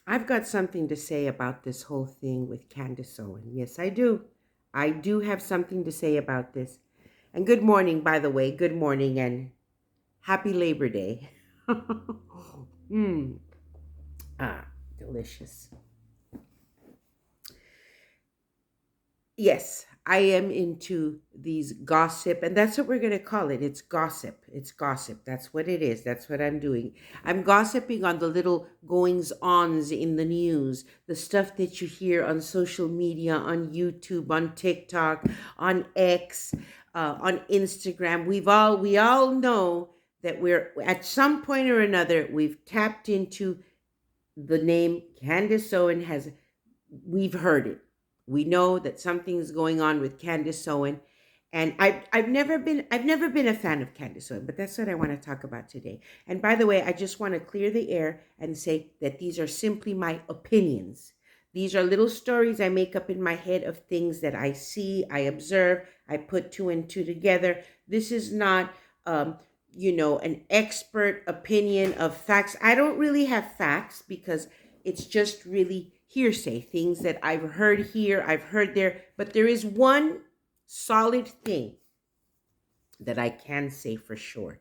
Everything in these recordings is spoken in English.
I've got something to say about this whole thing with Candace Owen. Yes, I do. I do have something to say about this. And good morning, by the way. Good morning and happy Labor Day. mm. Ah, delicious. Yes, I am into these gossip, and that's what we're going to call it. It's gossip. It's gossip. That's what it is. That's what I'm doing. I'm gossiping on the little goings ons in the news, the stuff that you hear on social media, on YouTube, on TikTok, on X, on Instagram. We all know that we're at some point or another we've tapped into the name Candace Owen has. We've heard it. We know that something's going on with Candace Owen, and I've never been a fan of Candace Owen, but that's what I want to talk about today. And by the way, I just want to clear the air and say that these are simply my opinions. These are little stories I make up in my head of things that I see, I observe, I put two and two together. This is not, an expert opinion of facts. I don't really have facts because it's just really hearsay, things that I've heard here, I've heard there. But there is one solid thing that I can say for sure,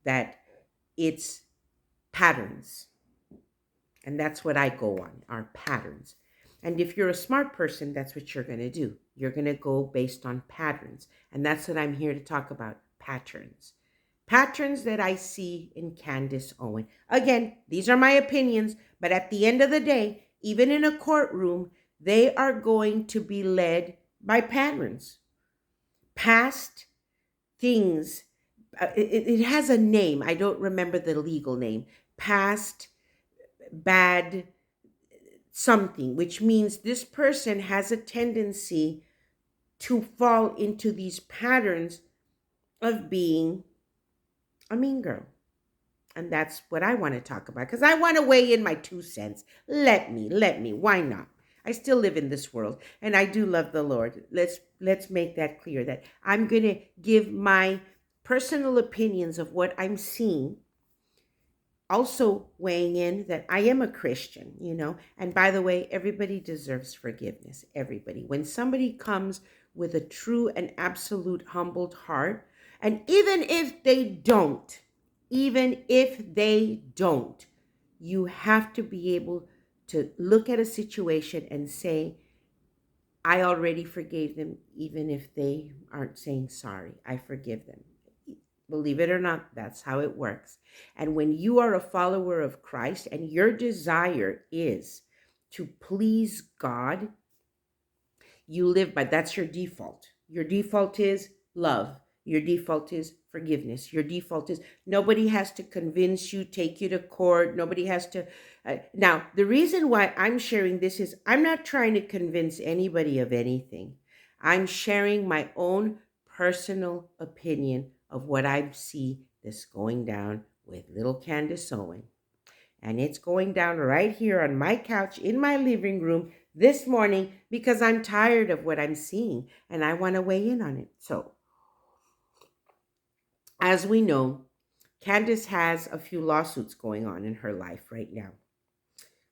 that it's patterns. And that's what I go on, are patterns. And if you're a smart person, that's what you're going to do. You're going to go based on patterns. And that's what I'm here to talk about, patterns. Patterns that I see in Candace Owen. Again, these are my opinions, but at the end of the day, even in a courtroom, they are going to be led by patterns. Past things, it has a name. I don't remember the legal name. Past bad something, which means this person has a tendency to fall into these patterns of being a mean girl. And that's what I want to talk about because I want to weigh in my 2 cents. Let me. Why not? I still live in this world and I do love the Lord. Let's make that clear that I'm going to give my personal opinions of what I'm seeing, also weighing in that I am a Christian. And by the way, everybody deserves forgiveness. Everybody. When somebody comes with a true and absolute humbled heart, and even if they don't, you have to be able to look at a situation and say, I already forgave them, even if they aren't saying sorry. I forgive them. Believe it or not, that's how it works. And when you are a follower of Christ and your desire is to please God, you live by, that's your default. Your default is love. Your default is forgiveness. Your default is nobody has to convince you, take you to court. Nobody has to. Now, the reason why I'm sharing this is I'm not trying to convince anybody of anything. I'm sharing my own personal opinion of what I see that's going down with little Candace Owen. And it's going down right here on my couch in my living room this morning because I'm tired of what I'm seeing and I want to weigh in on it. So, as we know, Candace has a few lawsuits going on in her life right now.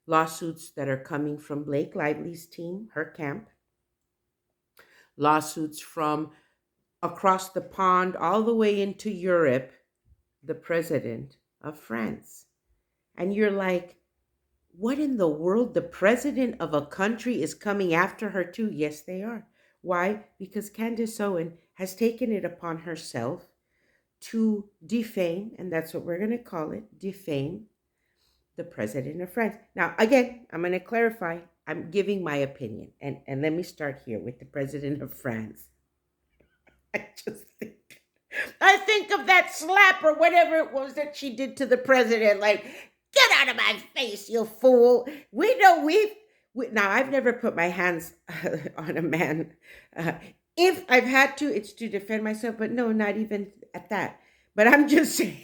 Lawsuits that are coming from Blake Lively's team, her camp. Lawsuits from across the pond all the way into Europe, the president of France. And you're like, what in the world? The president of a country is coming after her too? Yes, they are. Why? Because Candace Owen has taken it upon herself to defame, and that's what we're going to call it, defame the president of France. Now, again, I'm going to clarify. I'm giving my opinion. And let me start here with the president of France. I think of that slap or whatever it was that she did to the president. Like, get out of my face, you fool. We know now I've never put my hands on a man. If I've had to, it's to defend myself, but no, not even at that. But I'm just saying,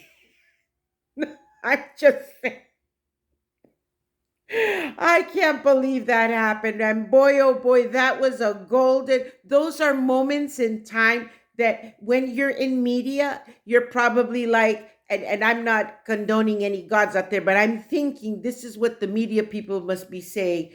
I'm just saying, I can't believe that happened. And boy, oh boy, that was those are moments in time that when you're in media, you're probably like, and I'm not condoning any gods out there, but I'm thinking this is what the media people must be saying.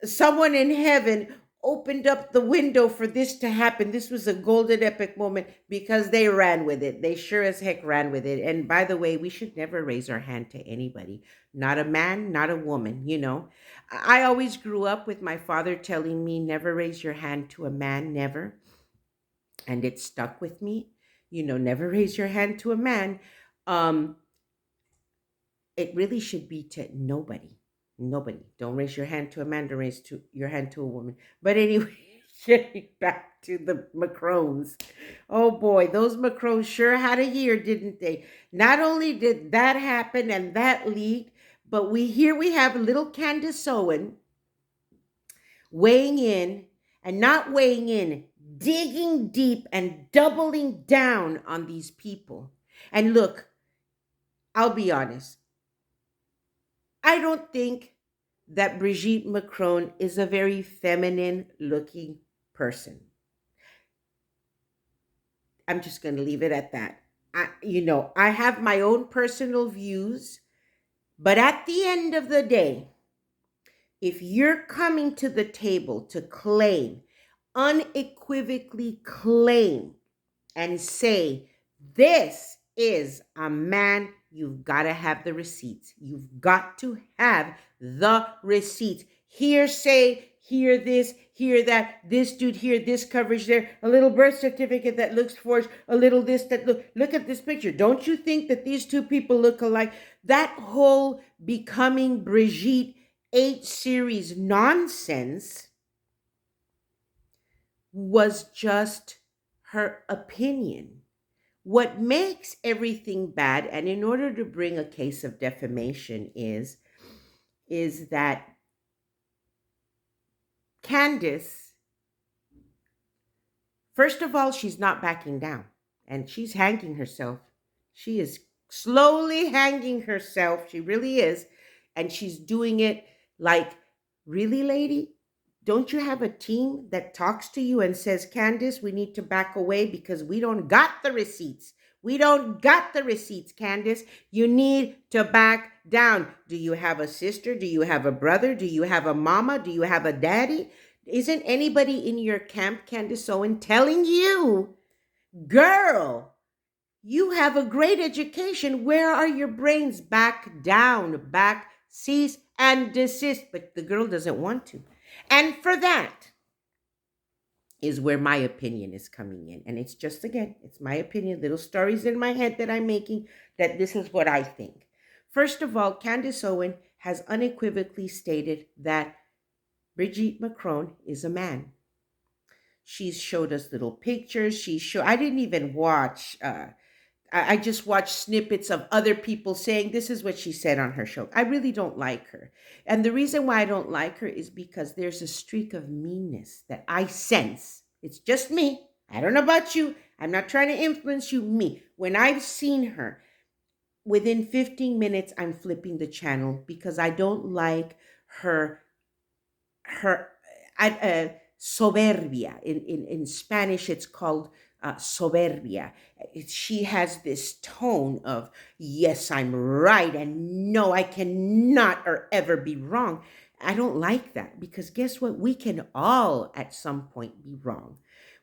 Someone in heaven opened up the window for this to happen. This was a golden epic moment because they ran with it. They sure as heck ran with it. And by the way, we should never raise our hand to anybody, not a man, not a woman, you know. I always grew up with my father telling me, never raise your hand to a man, never. And it stuck with me, you know, never raise your hand to a man. Um, it really should be to nobody. Nobody. Don't raise your hand to a man, don't raise your hand to a woman. But anyway, getting back to the Macrons. Oh boy, those Macrons sure had a year, didn't they? Not only did that happen and that leaked, but we have little Candace Owen weighing in, and not weighing in, digging deep and doubling down on these people. And look, I'll be honest. I don't think that Brigitte Macron is a very feminine looking person. I'm just going to leave it at that. I have my own personal views, but at the end of the day, if you're coming to the table to claim, unequivocally claim, and say, this is a man, you've got to have the receipts. You've got to have the receipts. Here say, here this, here that, this dude here, this coverage there, a little birth certificate that looks forged, a little this, that look at this picture. Don't you think that these two people look alike? That whole becoming Brigitte 8 series nonsense was just her opinion. What makes everything bad, and in order to bring a case of defamation, is that Candace, first of all, she's not backing down, and she's hanging herself. She is slowly hanging herself. She really is. And she's doing it like, really, lady? Don't you have a team that talks to you and says, Candace, we need to back away because we don't got the receipts. We don't got the receipts, Candace. You need to back down. Do you have a sister? Do you have a brother? Do you have a mama? Do you have a daddy? Isn't anybody in your camp, Candace Owen, telling you, girl, you have a great education. Where are your brains? Back down, back, cease and desist. But the girl doesn't want to. And for that is where my opinion is coming in. And it's just, again, it's my opinion, little stories in my head that I'm making, that this is what I think. First of all, Candace Owen has unequivocally stated that Brigitte Macron is a man. She's showed us little pictures. I didn't even watch I just watched snippets of other people saying this is what she said on her show. I really don't like her. And the reason why I don't like her is because there's a streak of meanness that I sense. It's just me. I don't know about you. I'm not trying to influence you, me. When I've seen her, within 15 minutes, I'm flipping the channel because I don't like her soberbia. In Spanish, it's called soberbia. She has this tone of, yes, I'm right, and no, I cannot or ever be wrong. I don't like that because guess what? We can all at some point be wrong.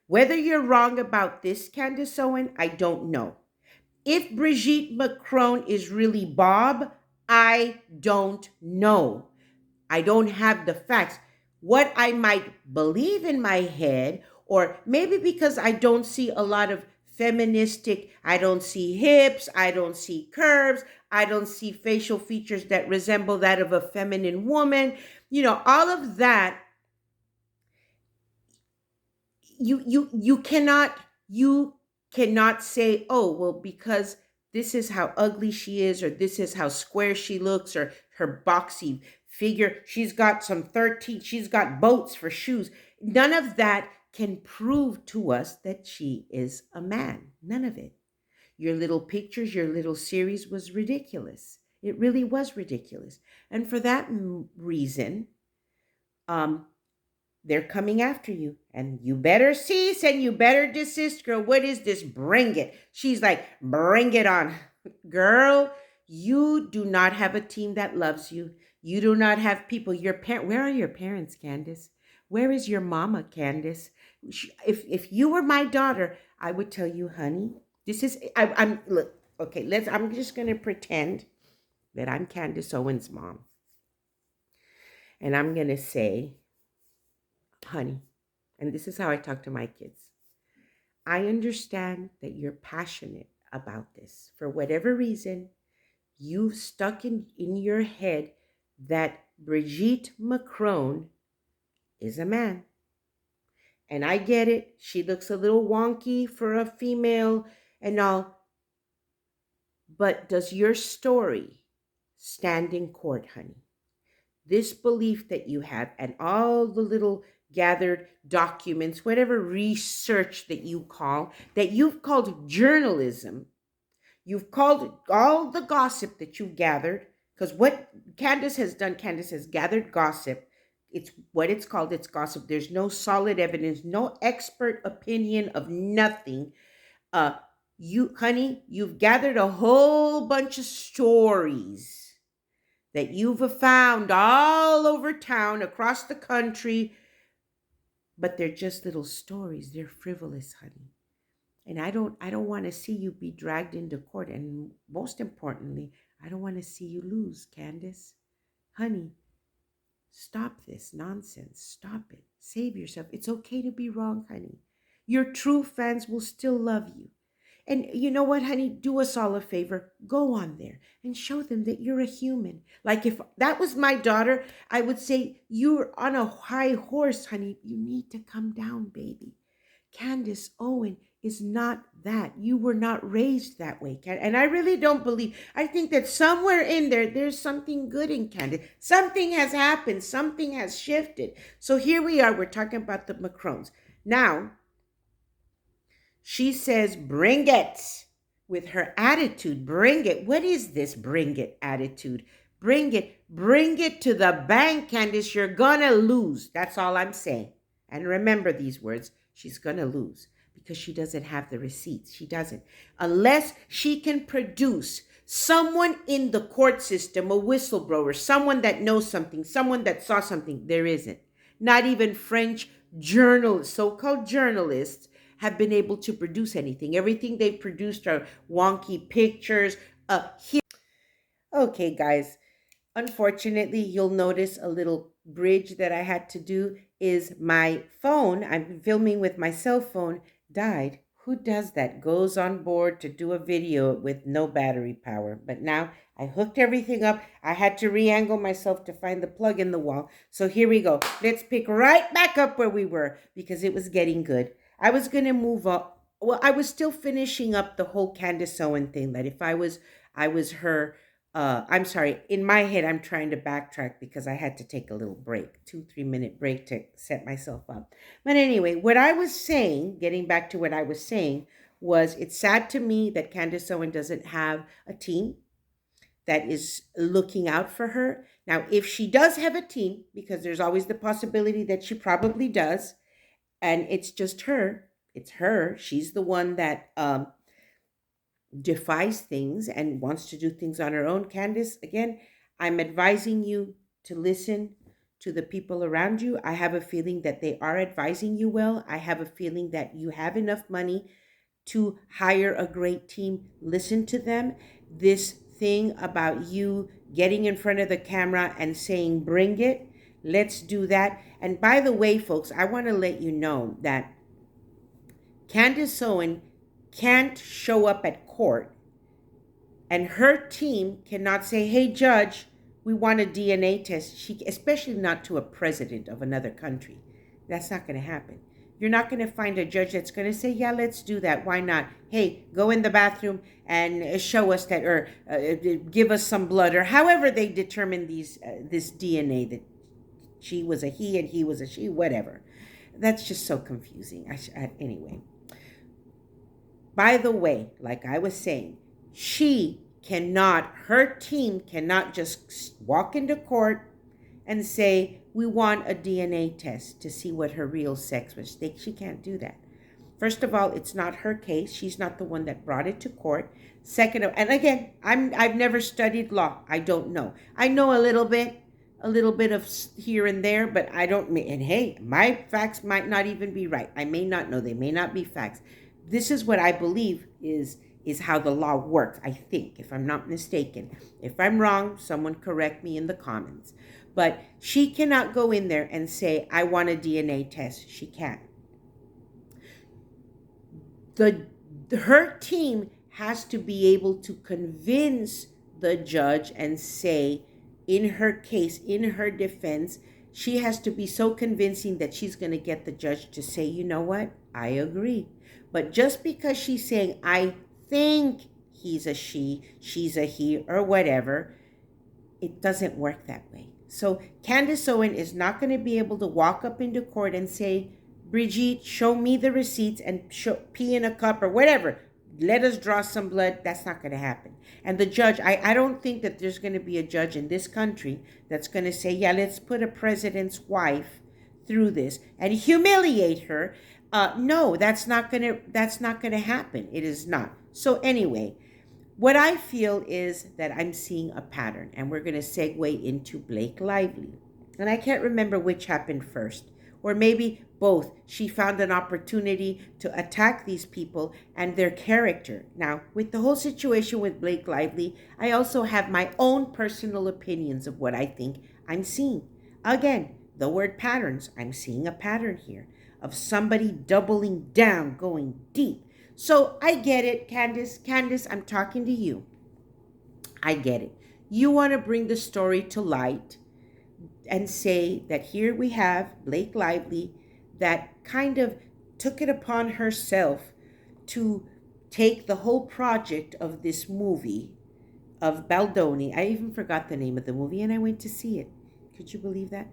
Whether you're wrong about this, Candace Owen, I don't know. If Brigitte Macron is really Bob, I don't know. I don't have the facts. What I might believe in my head, or maybe because I don't see a lot of feministic, I don't see hips, I don't see curves, I don't see facial features that resemble that of a feminine woman. You know, all of that, you cannot say, oh, well, because this is how ugly she is, or this is how square she looks, or her boxy figure. She's got she's got boats for shoes. None of that can prove to us that she is a man. None of it. Your little pictures, your little series was ridiculous. It really was ridiculous. And for that reason, they're coming after you, and you better cease and you better desist, girl. What is this? Bring it. She's like, bring it on. Girl, you do not have a team that loves you. You do not have people. Your parent. Where are your parents, Candace? Where is your mama, Candace? If you were my daughter, I would tell you, honey. This is. I'm look. Okay, let's. I'm just gonna pretend that I'm Candace Owens' mom, and I'm gonna say, honey, and this is how I talk to my kids. I understand that you're passionate about this for whatever reason. You've stuck in your head that Brigitte Macron is a man. And I get it. She looks a little wonky for a female and all. But does your story stand in court, honey? This belief that you have and all the little gathered documents, whatever research that you call, that you've called journalism. You've called all the gossip that you've gathered, because what Candace has done, Candace has gathered gossip. It's what it's called, it's gossip. There's no solid evidence, no expert opinion of nothing. Uh, honey, you've gathered a whole bunch of stories that you've found all over town, across the country, but they're just little stories. They're frivolous, honey. And I don't want to see you be dragged into court. And most importantly, I don't want to see you lose, Candace. Honey, stop this nonsense. Stop it. Save yourself. It's okay to be wrong, honey. Your true fans will still love you. And you know what, honey? Do us all a favor. Go on there and show them that you're a human. Like if that was my daughter, I would say, you're on a high horse, honey. You need to come down, baby. Candace Owen is not that. You were not raised that way, and I really don't believe. I think that somewhere in there, there's something good in Candace. Something has happened. Something has shifted. So here we are. We're talking about the Macrons. Now, she says, bring it. With her attitude, bring it. What is this bring it attitude? Bring it. Bring it to the bank, Candace. You're gonna lose. That's all I'm saying. And remember these words. She's gonna lose because she doesn't have the receipts. She doesn't. Unless she can produce someone in the court system, a whistleblower, someone that knows something, someone that saw something. There isn't. Not even French journalists, so-called journalists, have been able to produce anything. Everything they've produced are wonky pictures. Okay, guys. Unfortunately, you'll notice a little bridge that I had to do is my phone. I'm filming with my cell phone, died. Who does that? Goes on board to do a video with no battery power. But now I hooked everything up. I had to re-angle myself to find the plug in the wall. So here we go. Let's pick right back up where we were because it was getting good. I was going to move up. Well, I was still finishing up the whole Candace Owens thing, that if I was her, I'm sorry, in my head, I'm trying to backtrack because I had to take a little break, 2-3 minute break to set myself up. But anyway, what I was saying, getting back to what I was saying, was it's sad to me that Candace Owens doesn't have a team that is looking out for her. Now, if she does have a team, because there's always the possibility that she probably does, and it's just her, it's her, she's the one that defies things and wants to do things on her own. Candace, again, I'm advising you to listen to the people around you. I have a feeling that they are advising you well. I have a feeling that you have enough money to hire a great team. Listen to them. This thing about you getting in front of the camera and saying, bring it, let's do that. And by the way, folks, I want to let you know that Candace Owens can't show up at court and her team cannot say, hey, judge, we want a DNA test. Especially not to a president of another country. That's not going to happen. You're not going to find a judge that's going to say, yeah, let's do that. Why not? Hey, go in the bathroom and show us that, or give us some blood, or however they determine this DNA, that she was a he and he was a she, whatever. That's just so confusing. Anyway. By the way, like I was saying, her team cannot just walk into court and say, we want a DNA test to see what her real sex was. She can't do that. First of all, it's not her case. She's not the one that brought it to court. Second of, and again, I've never studied law. I don't know. I know a little bit of here and there, but I don't. And hey, my facts might not even be right. I may not know. They may not be facts. This is what I believe is how the law works. I think, if I'm not mistaken. If I'm wrong, someone correct me in the comments. But she cannot go in there and say, I want a DNA test. She can't. Her team has to be able to convince the judge and say, in her case, in her defense, she has to be so convincing that she's going to get the judge to say, you know what, I agree. But just because she's saying, I think he's a she, she's a he, or whatever, it doesn't work that way. So Candace Owens is not going to be able to walk up into court and say, Brigitte, show me the receipts and pee in a cup or whatever. Let us draw some blood. That's not going to happen. And the judge, I don't think that there's going to be a judge in this country that's going to say, yeah, let's put a president's wife through this and humiliate her. No, that's not going to happen. It is not. So anyway, what I feel is that I'm seeing a pattern, and we're going to segue into Blake Lively. And I can't remember which happened first, or maybe both. She found an opportunity to attack these people and their character. Now, with the whole situation with Blake Lively, I also have my own personal opinions of what I think I'm seeing. Again, the word patterns. I'm seeing a pattern here of somebody doubling down, going deep. So I get it, Candace. Candace, I'm talking to you. I get it. You want to bring the story to light and say that here we have Blake Lively that kind of took it upon herself to take the whole project of this movie of Baldoni. I even forgot the name of the movie, and I went to see it. Could you believe that?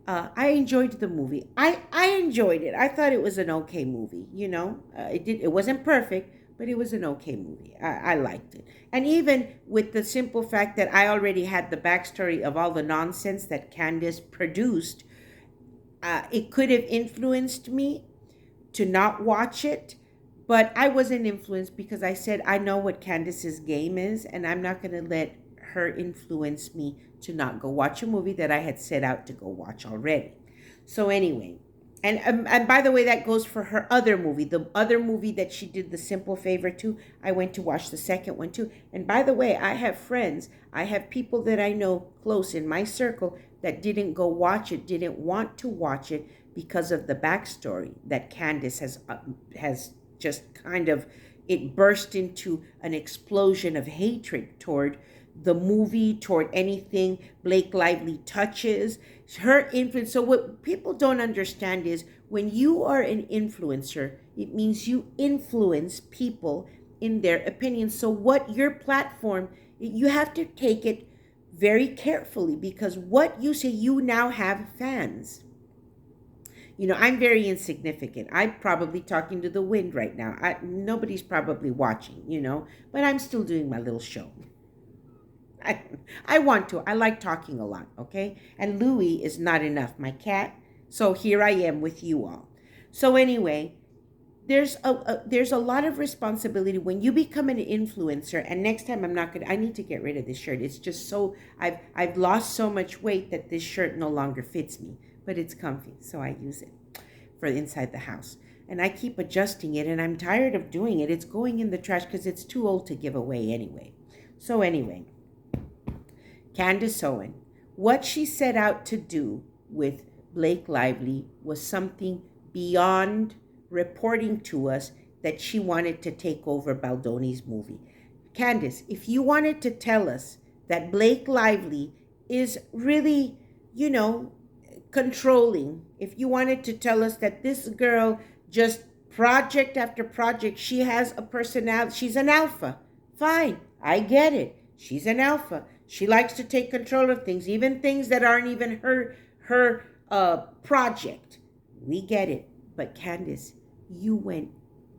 I enjoyed the movie. I enjoyed it. I thought it was an okay movie. You know, it wasn't perfect, but it was an okay movie. I liked it. And even with the simple fact that I already had the backstory of all the nonsense that Candace produced, it could have influenced me to not watch it, but I wasn't influenced because I said, I know what Candace's game is, and I'm not going to let her influence me to not go watch a movie that I had set out to go watch already. So anyway, and by the way, that goes for her other movie, the other movie that she did the simple favor to. I went to watch the second one too. And by the way, I have friends, I have people that I know close in my circle that didn't go watch it, didn't want to watch it because of the backstory that Candace has just kind of, it burst into an explosion of hatred toward the movie, toward anything Blake Lively touches, her influence. So what people don't understand is when you are an influencer, it means you influence people in their opinions. So what your platform, you have to take it very carefully, because what you say, you now have fans. You know, I'm very insignificant. I'm probably talking to the wind right now. Nobody's probably watching, you know, but I'm still doing my little show. I want to. I like talking a lot, okay? And Louie is not enough, my cat. So here I am with you all. So anyway, there's a lot of responsibility when you become an influencer. And next time I need to get rid of this shirt. It's just so, I've lost so much weight that this shirt no longer fits me, but it's comfy. So I use it for inside the house. And I keep adjusting it, and I'm tired of doing it. It's going in the trash because it's too old to give away anyway. So anyway, Candace Owens, what she set out to do with Blake Lively was something beyond reporting to us that she wanted to take over Baldoni's movie. Candace, if you wanted to tell us that Blake Lively is really, you know, controlling, if you wanted to tell us that this girl just project after project, she has a personality, she's an alpha, fine, I get it. She's an alpha. She likes to take control of things, even things that aren't even her project. We get it. But Candace, you went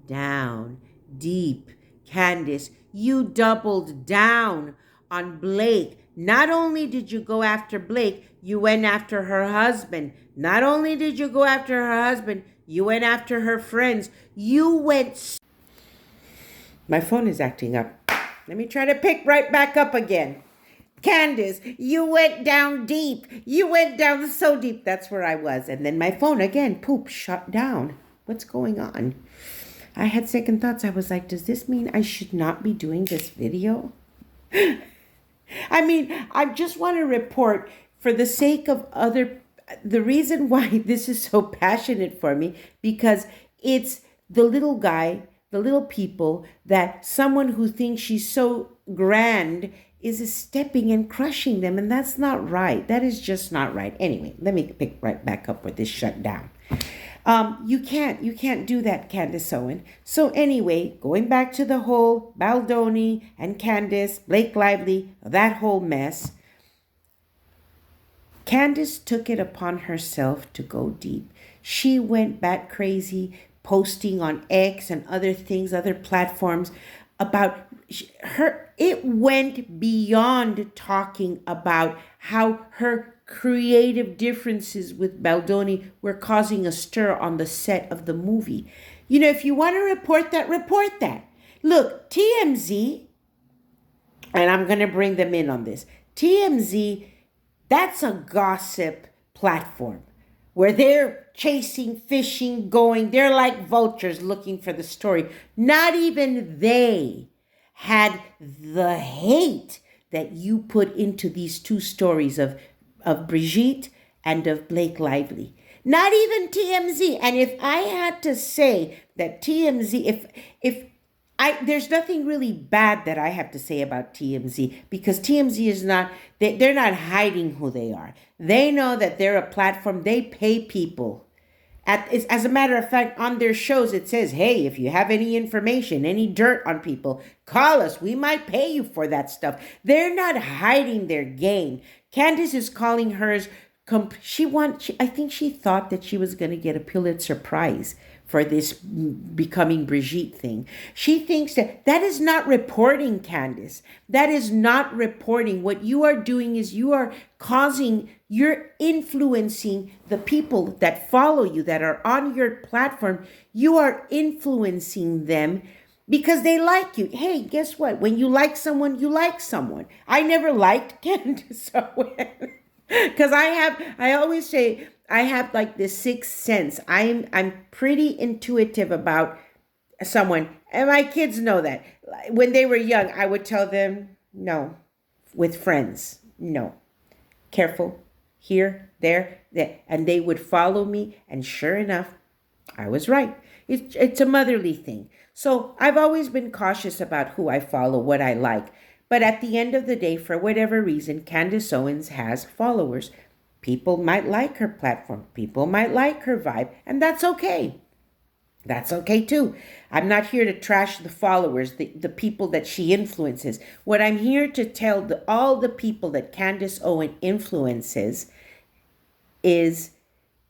down deep. Candace, you doubled down on Blake. Not only did you go after Blake, you went after her husband. Not only did you go after her husband, You went after her friends. You went. My phone is acting up. Let me try to pick right back up again. Candace, you went down deep. You went down so deep. That's where I was. And then my phone again, poop, shut down. What's going on? I had second thoughts. I was like, does this mean I should not be doing this video? I mean, I just want to report for the sake of the reason why this is so passionate for me, because it's the little guy, the little people that someone who thinks she's so grand is stepping and crushing them. And that's not right. That is just not right. Anyway, let me pick right back up with this shutdown. You can't do that, Candace Owens. So anyway, going back to the whole Baldoni and Candace, Blake Lively, that whole mess, Candace took it upon herself to go deep. She went bat crazy, posting on X and other things, other platforms about her. It went beyond talking about how her creative differences with Baldoni were causing a stir on the set of the movie. You know, if you want to report that, report that. Look, TMZ, and I'm going to bring them in on this. TMZ, that's a gossip platform where they're chasing, fishing, going. They're like vultures looking for the story. Not even they had the hate that you put into these two stories of Brigitte and of Blake Lively. Not even TMZ. And if I had to say that TMZ, there's nothing really bad that I have to say about TMZ, because TMZ is not, they're not hiding who they are. They know that they're a platform. They pay people. As a matter of fact, on their shows, it says, hey, if you have any information, any dirt on people, call us. We might pay you for that stuff. They're not hiding their game. Candace is calling hers. I think she thought that she was going to get a Pulitzer Prize for this becoming Brigitte thing. She thinks that is not reporting, Candace. That is not reporting. What you are doing is you're influencing the people that follow you, that are on your platform. You are influencing them because they like you. Hey, guess what? When you like someone, you like someone. I never liked Candace Owens because I always say, I have like this sixth sense. I'm pretty intuitive about someone. And my kids know that. When they were young, I would tell them, no. With friends, no. Careful. Here, there. And they would follow me. And sure enough, I was right. It's a motherly thing. So I've always been cautious about who I follow, what I like. But at the end of the day, for whatever reason, Candace Owens has followers. People might like her platform. People might like her vibe. And that's okay. That's okay too. I'm not here to trash the followers, the people that she influences. What I'm here to tell all the people that Candace Owens influences is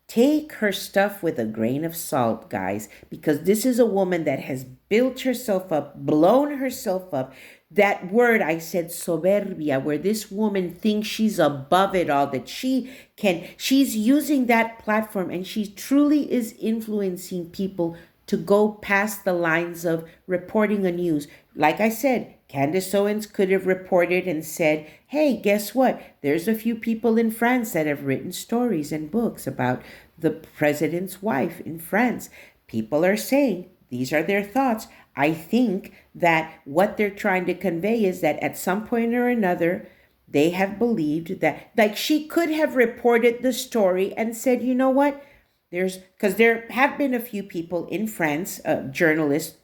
take her stuff with a grain of salt, guys, because this is a woman that has built herself up, blown herself up. That word I said, soberbia, where this woman thinks she's above it all, that she's using that platform, and she truly is influencing people to go past the lines of reporting a news. Like I said, Candace Owens could have reported and said, hey, guess what? There's a few people in France that have written stories and books about the president's wife in France. People are saying, these are their thoughts. I think that what they're trying to convey is that at some point or another, they have believed that, like, she could have reported the story and said, you know what? Because there have been a few people in France, journalists,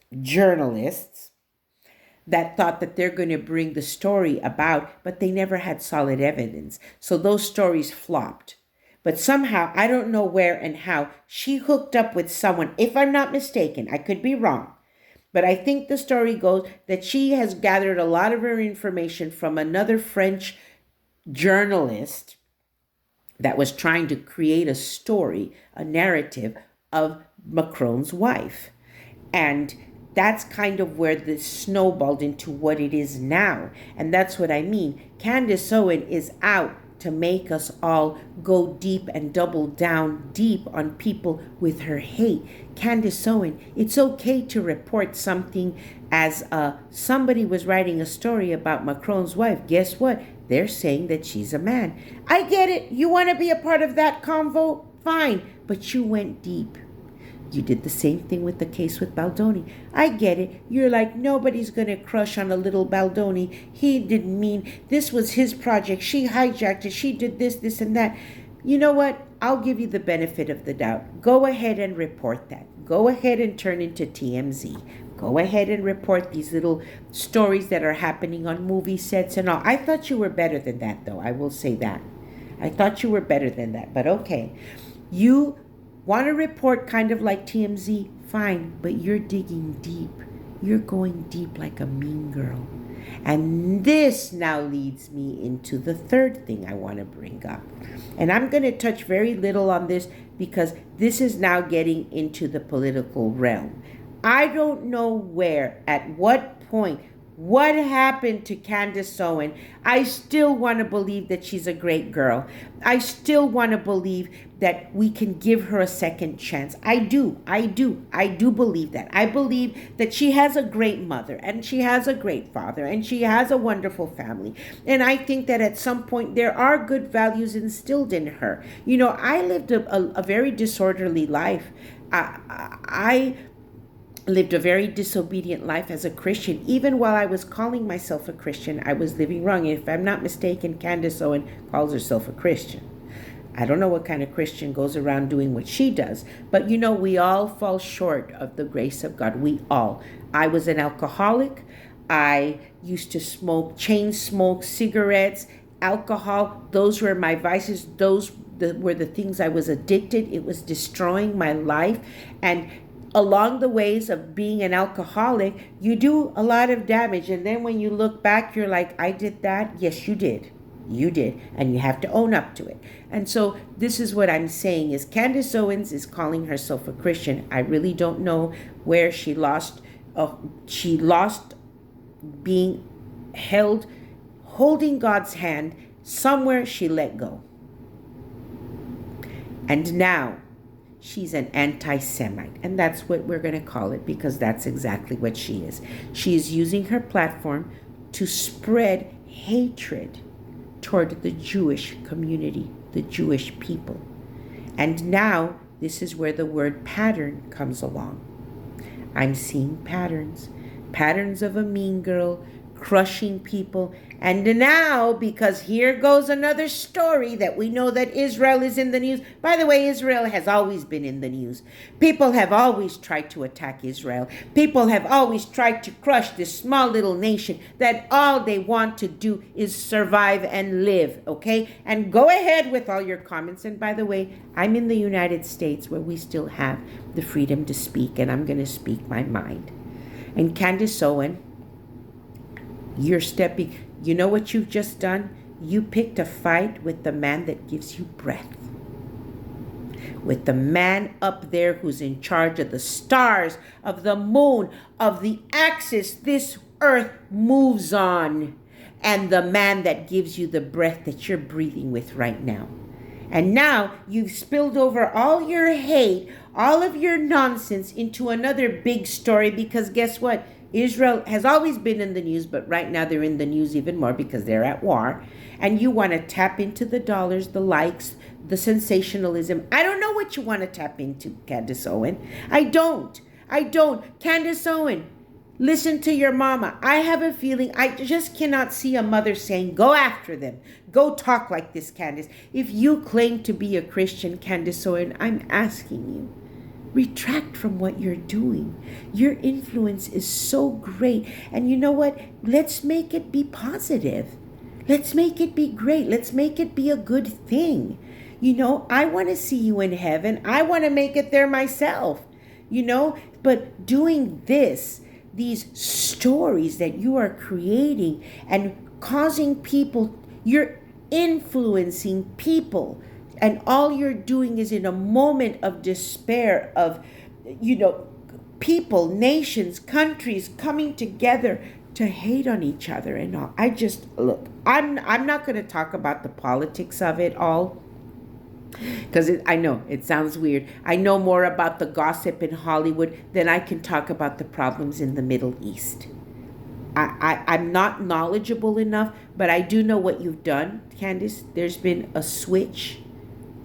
that thought that they're going to bring the story about, but they never had solid evidence. So those stories flopped. But somehow, I don't know where and how, she hooked up with someone, if I'm not mistaken. I could be wrong. But I think the story goes that she has gathered a lot of her information from another French journalist that was trying to create a story, a narrative of Macron's wife. And that's kind of where this snowballed into what it is now. And that's what I mean. Candace Owens is out to make us all go deep and double down deep on people with her hate. Candace Owens, it's okay to report something as somebody was writing a story about Macron's wife. Guess what? They're saying that she's a man. I get it. You want to be a part of that convo? Fine. But you went deep. You did the same thing with the case with Baldoni. I get it. You're like, nobody's going to crush on a little Baldoni. He didn't mean, this was his project. She hijacked it. She did this, and that. You know what? I'll give you the benefit of the doubt. Go ahead and report that. Go ahead and turn into TMZ. Go ahead and report these little stories that are happening on movie sets and all. I thought you were better than that, though. I will say that. I thought you were better than that. But okay. You want to report kind of like TMZ? Fine. But you're digging deep. You're going deep like a mean girl. And this now leads me into the third thing I want to bring up. And I'm going to touch very little on this because this is now getting into the political realm. I don't know where, at what point, what happened to Candace Owens. I still want to believe that she's a great girl. I still want to believe that we can give her a second chance. I do believe that. I believe that she has a great mother and she has a great father and she has a wonderful family. And I think that at some point there are good values instilled in her. You know, I lived a very disorderly life. I lived a very disobedient life as a Christian. Even while I was calling myself a Christian, I was living wrong. If I'm not mistaken, Candace Owens calls herself a Christian. I don't know what kind of Christian goes around doing what she does, but you know, we all fall short of the grace of God. We all. I was an alcoholic. I used to chain smoke cigarettes, alcohol. Those were my vices. Those were the things I was addicted. It was destroying my life. And along the ways of being an alcoholic, you do a lot of damage. And then when you look back, you're like, I did that? Yes, you did. You did. And you have to own up to it. And so this is what I'm saying is Candace Owens is calling herself a Christian. I really don't know where she lost being holding God's hand. Somewhere she let go. And now she's an anti-Semite, and that's what we're going to call it because that's exactly what she is. She is using her platform to spread hatred toward the Jewish community, the Jewish people. And now this is where the word pattern comes along. I'm seeing patterns of a mean girl crushing people. And now, because here goes another story that we know that Israel is in the news. By the way, Israel has always been in the news. People have always tried to attack Israel. People have always tried to crush this small little nation that all they want to do is survive and live, okay? And go ahead with all your comments. And by the way, I'm in the United States where we still have the freedom to speak, and I'm going to speak my mind. And Candace Owens, you're stepping, you know what you've just done? You picked a fight with the man that gives you breath. With the man up there who's in charge of the stars, of the moon, of the axis this earth moves on. And the man that gives you the breath that you're breathing with right now. And now you've spilled over all your hate, all of your nonsense into another big story because guess what? Israel has always been in the news, but right now they're in the news even more because they're at war. And you want to tap into the dollars, the likes, the sensationalism. I don't know what you want to tap into, Candace Owens. I don't. Candace Owens, listen to your mama. I have a feeling, I just cannot see a mother saying, go after them. Go talk like this, Candace. If you claim to be a Christian, Candace Owens, I'm asking you, retract from what you're doing. Your influence is so great. And you know what? Let's make it be positive. Let's make it be great. Let's make it be a good thing. You know, I want to see you in heaven. I want to make it there myself. You know, but doing these stories that you are creating and causing people, you're influencing people. And all you're doing is in a moment of despair of, you know, people, nations, countries coming together to hate on each other and all. I just look. I'm not going to talk about the politics of it all because I know it sounds weird. I know more about the gossip in Hollywood than I can talk about the problems in the Middle East. I'm not knowledgeable enough, but I do know what you've done, Candace. There's been a switch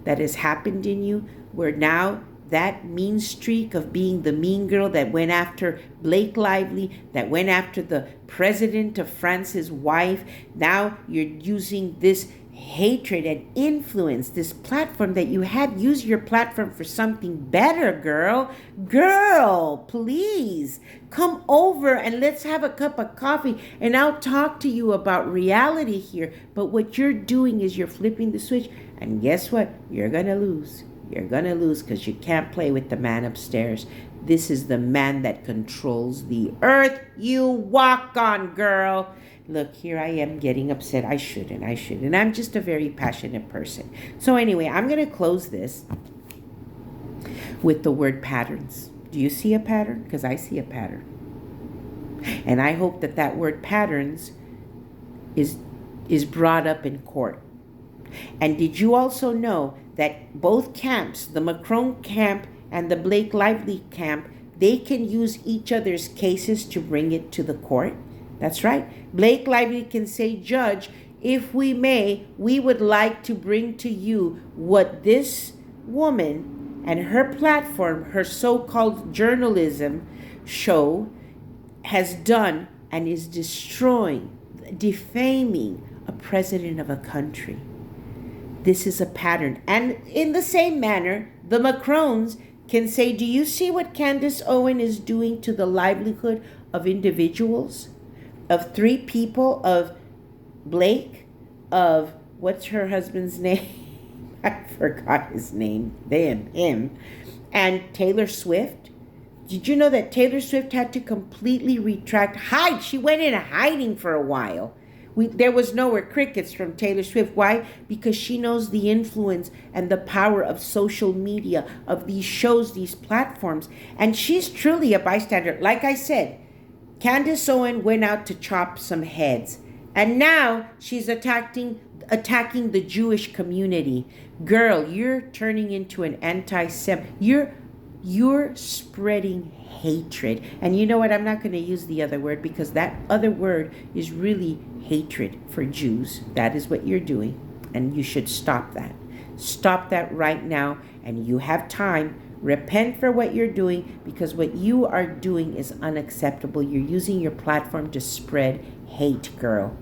that has happened in you where now that mean streak of being the mean girl that went after Blake Lively, that went after the president of France's wife, now you're using this hatred and influence, this platform that you have. Use your platform for something better, girl. Girl, please come over and let's have a cup of coffee and I'll talk to you about reality here. But what you're doing is you're flipping the switch, and guess what? You're gonna lose. You're gonna lose because you can't play with the man upstairs. This is the man that controls the earth you walk on, girl. Look, here I am getting upset. I shouldn't. I'm just a very passionate person. So anyway, I'm going to close this with the word patterns. Do you see a pattern? Because I see a pattern. And I hope that that word patterns is brought up in court. And did you also know that both camps, the Macron camp and the Blake Lively camp, they can use each other's cases to bring it to the court? That's right. Blake Lively can say, Judge, if we may, we would like to bring to you what this woman and her platform, her so-called journalism show, has done and is destroying, defaming a president of a country. This is a pattern. And in the same manner, the Macrons can say, do you see what Candace Owens is doing to the livelihood of individuals? Of 3 people, of Blake, of what's her husband's name? I forgot his name. Him. And Taylor Swift. Did you know that Taylor Swift had to completely hide? She went into hiding for a while. There was nowhere crickets from Taylor Swift. Why? Because she knows the influence and the power of social media, of these shows, these platforms. And she's truly a bystander. Like I said, Candace Owens went out to chop some heads. And now she's attacking the Jewish community. Girl, you're turning into an anti-Semite. You're spreading hatred. And you know what? I'm not going to use the other word because that other word is really hatred for Jews. That is what you're doing. And you should stop that. Stop that right now. And you have time. Repent for what you're doing because what you are doing is unacceptable. You're using your platform to spread hate, girl.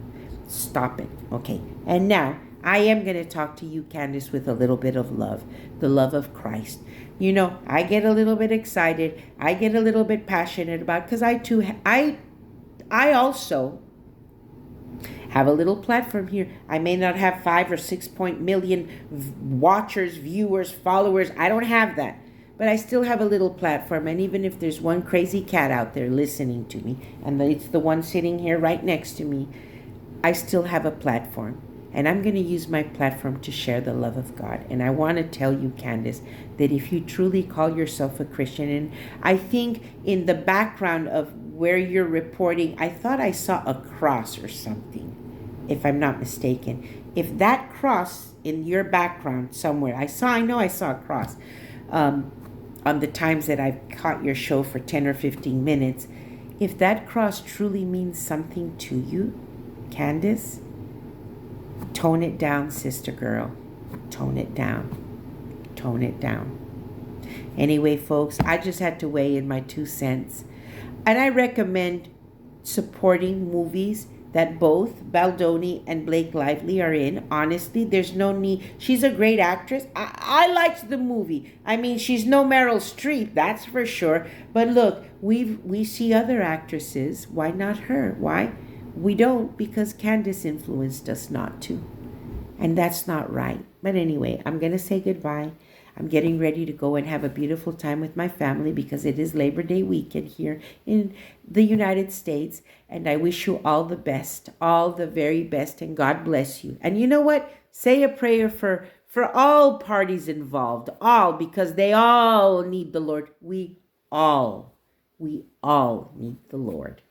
Stop it. Okay. And now I am going to talk to you, Candace, with a little bit of love, the love of Christ. You know, I get a little bit excited. I get a little bit passionate about because I also have a little platform here. I may not have 5 or 6 million watchers, viewers, followers. I don't have that. But I still have a little platform, and even if there's one crazy cat out there listening to me, and it's the one sitting here right next to me, I still have a platform. And I'm going to use my platform to share the love of God. And I want to tell you, Candace, that if you truly call yourself a Christian, and I think in the background of where you're reporting, I thought I saw a cross or something, if I'm not mistaken. If that cross in your background somewhere, I know I saw a cross. On the times that I've caught your show for 10 or 15 minutes, if that cross truly means something to you, Candace, tone it down, sister girl. Tone it down. Tone it down. Anyway, folks, I just had to weigh in my 2 cents. And I recommend supporting movies that both Baldoni and Blake Lively are in. Honestly, there's no need. She's a great actress. I liked the movie. I mean, she's no Meryl Streep, that's for sure. But look, we see other actresses. Why not her? Why? We don't, because Candace influenced us not to. And that's not right. But anyway, I'm going to say goodbye. I'm getting ready to go and have a beautiful time with my family because it is Labor Day weekend here in the United States. And I wish you all the best, all the very best, and God bless you. And you know what? Say a prayer for all parties involved, all, because they all need the Lord. We all need the Lord.